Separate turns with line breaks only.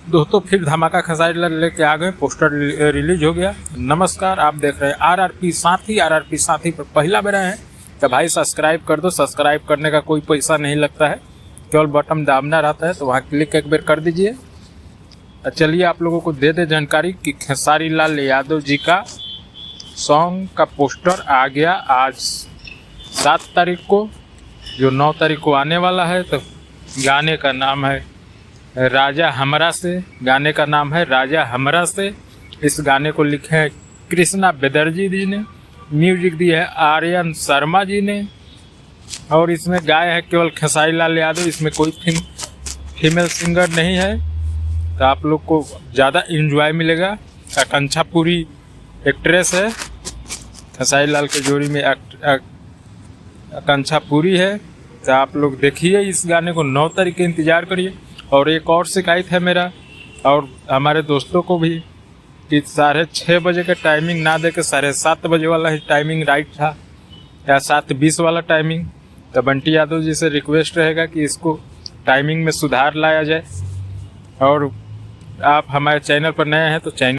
दोस्तों फिर धमाका खेसारी लाल लेके आ गए, पोस्टर रिलीज हो गया। नमस्कार, आप देख रहे हैं आरआरपी साथी पर पहला बेरा है तो भाई सब्सक्राइब कर दो। सब्सक्राइब करने का कोई पैसा नहीं लगता है, केवल बटन दाबना रहता है, तो वहाँ क्लिक एक बार कर दीजिए। चलिए आप लोगों को दे दे जानकारी कि खेसारी लाल यादव जी का सॉन्ग का पोस्टर आ गया आज 7 तारीख को, जो 9 तारीख को आने वाला है। तो गाने का नाम है राजा हमरा से, गाने का नाम है राजा हमरा से। इस गाने को लिखे हैं कृष्णा बेदर्जी जी ने, म्यूजिक दी है आर्यन शर्मा जी ने, और इसमें गाए है केवल खेसारी लाल यादव। इसमें कोई फीमेल सिंगर नहीं है, तो आप लोग को ज़्यादा इंजॉय मिलेगा। आकांक्षा पूरी एक्ट्रेस है, खेसारी लाल के जोड़ी में आकांक्षा पूरी है। तो आप लोग देखिए इस गाने को, 9 तारीख के इंतज़ार करिए। और एक और शिकायत है मेरा और हमारे दोस्तों को भी कि 6:30 बजे का टाइमिंग ना दे के 7:30 बजे वाला ही टाइमिंग राइट था, या 7:20 वाला टाइमिंग। तो बंटी यादव जी से रिक्वेस्ट रहेगा कि इसको टाइमिंग में सुधार लाया जाए। और आप हमारे चैनल पर नए हैं तो चैनल